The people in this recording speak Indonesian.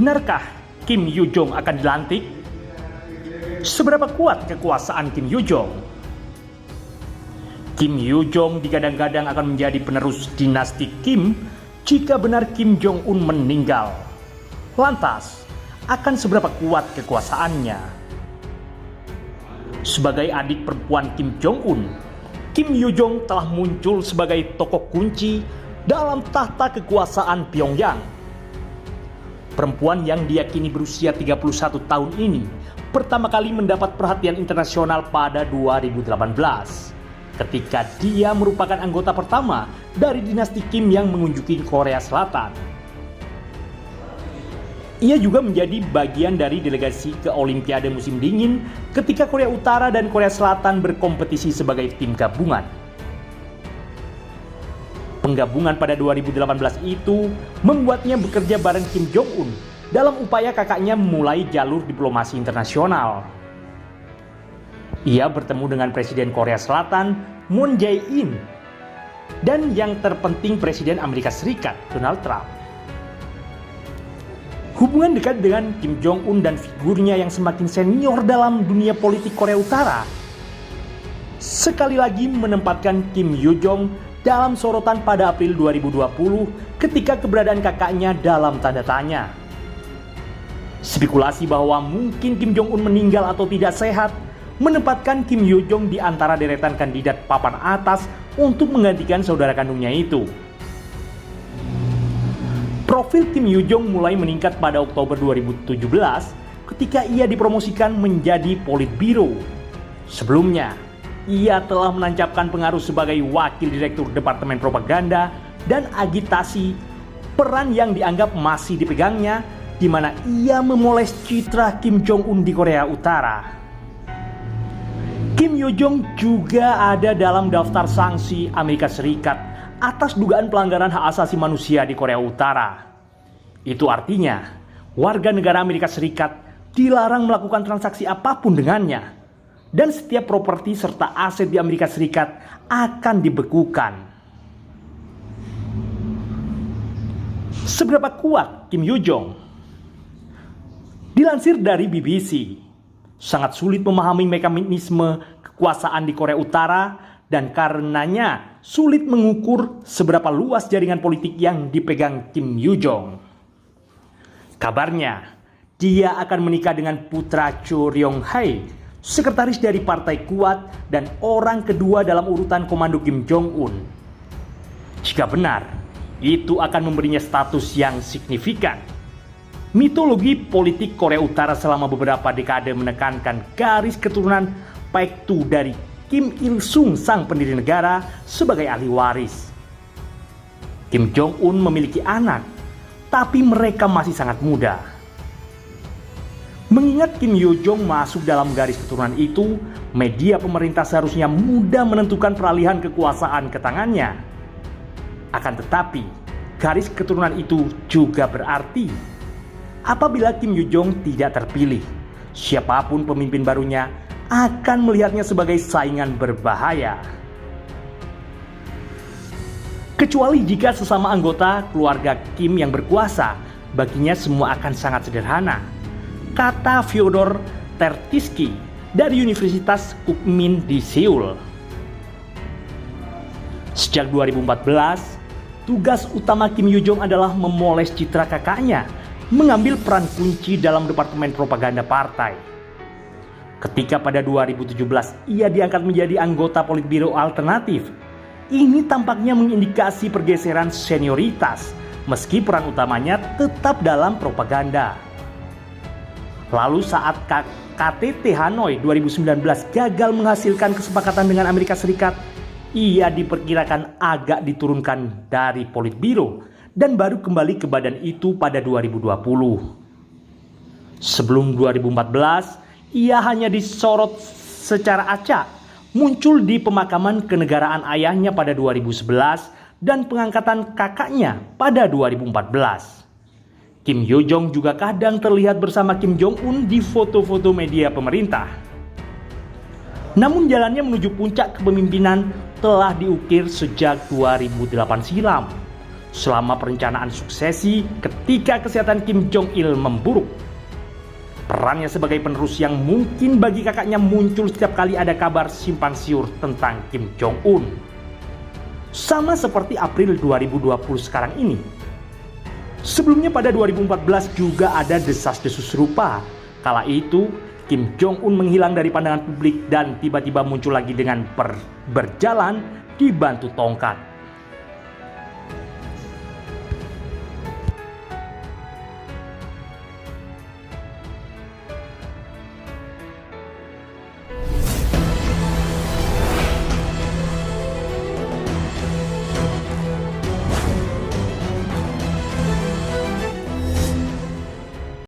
Benarkah Kim Yo Jong akan dilantik? Seberapa kuat kekuasaan Kim Yo Jong? Kim Yo Jong digadang-gadang akan menjadi penerus dinasti Kim jika benar Kim Jong Un meninggal. Lantas, akan seberapa kuat kekuasaannya? Sebagai adik perempuan Kim Jong Un, Kim Yo Jong telah muncul sebagai tokoh kunci dalam tahta kekuasaan Pyongyang. Perempuan yang diyakini berusia 31 tahun ini pertama kali mendapat perhatian internasional pada 2018 ketika dia merupakan anggota pertama dari dinasti Kim yang mengunjungi Korea Selatan. Ia juga menjadi bagian dari delegasi ke Olimpiade musim dingin ketika Korea Utara dan Korea Selatan berkompetisi sebagai tim gabungan. Penggabungan pada 2018 itu membuatnya bekerja bareng Kim Jong Un dalam upaya kakaknya memulai jalur diplomasi internasional. Ia bertemu dengan Presiden Korea Selatan Moon Jae-in dan yang terpenting Presiden Amerika Serikat Donald Trump. Hubungan dekat dengan Kim Jong Un dan figurnya yang semakin senior dalam dunia politik Korea Utara sekali lagi menempatkan Kim Yo Jong dalam sorotan pada April 2020 ketika keberadaan kakaknya dalam tanda tanya. Spekulasi bahwa mungkin Kim Jong Un meninggal atau tidak sehat menempatkan Kim Yo Jong di antara deretan kandidat papan atas untuk menggantikan saudara kandungnya itu. Profil Kim Yo Jong mulai meningkat pada Oktober 2017 ketika ia dipromosikan menjadi Politbiro. Sebelumnya, ia telah menancapkan pengaruh sebagai wakil direktur Departemen Propaganda dan Agitasi, peran yang dianggap masih dipegangnya di mana ia memoles citra Kim Jong Un di Korea Utara. Kim Yo Jong juga ada dalam daftar sanksi Amerika Serikat atas dugaan pelanggaran hak asasi manusia di Korea Utara. Itu artinya, warga negara Amerika Serikat dilarang melakukan transaksi apapun dengannya, dan setiap properti serta aset di Amerika Serikat akan dibekukan. Seberapa kuat Kim Yo Jong? Dilansir dari BBC, sangat sulit memahami mekanisme kekuasaan di Korea Utara dan karenanya sulit mengukur seberapa luas jaringan politik yang dipegang Kim Yo Jong. Kabarnya, dia akan menikah dengan putra Cho Ryong-hae, sekretaris dari Partai Kuat dan orang kedua dalam urutan komando Kim Jong Un. Jika benar, itu akan memberinya status yang signifikan. Mitologi politik Korea Utara selama beberapa dekade menekankan garis keturunan Paektu dari Kim Il Sung sang pendiri negara sebagai ahli waris. Kim Jong Un memiliki anak, tapi mereka masih sangat muda. Mengingat Kim Yo Jong masuk dalam garis keturunan itu, media pemerintah seharusnya mudah menentukan peralihan kekuasaan ke tangannya. Akan tetapi, garis keturunan itu juga berarti apabila Kim Yo Jong tidak terpilih, siapapun pemimpin barunya akan melihatnya sebagai saingan berbahaya. Kecuali jika sesama anggota keluarga Kim yang berkuasa, baginya semua akan sangat sederhana, kata Fyodor Tertitsky dari Universitas Kookmin di Seoul. Sejak 2014, tugas utama Kim Yo Jong adalah memoles citra kakaknya, mengambil peran kunci dalam Departemen Propaganda Partai. Ketika pada 2017 ia diangkat menjadi anggota Politbiro alternatif, ini tampaknya mengindikasi pergeseran senioritas, meski peran utamanya tetap dalam propaganda. Lalu saat KTT Hanoi 2019 gagal menghasilkan kesepakatan dengan Amerika Serikat, ia diperkirakan agak diturunkan dari Politbiro dan baru kembali ke badan itu pada 2020. Sebelum 2014, ia hanya disorot secara acak, muncul di pemakaman kenegaraan ayahnya pada 2011 dan pengangkatan kakaknya pada 2014. Kim Yo Jong juga kadang terlihat bersama Kim Jong Un di foto-foto media pemerintah. Namun jalannya menuju puncak kepemimpinan telah diukir sejak 2008 silam. selama perencanaan suksesi ketika kesehatan Kim Jong Il memburuk. Perannya sebagai penerus yang mungkin bagi kakaknya muncul setiap kali ada kabar simpang siur tentang Kim Jong Un. Sama seperti April 2020 sekarang ini. Sebelumnya pada 2014 juga ada desas-desus serupa. Kala itu Kim Jong Un menghilang dari pandangan publik dan tiba-tiba muncul lagi dengan berjalan dibantu tongkat.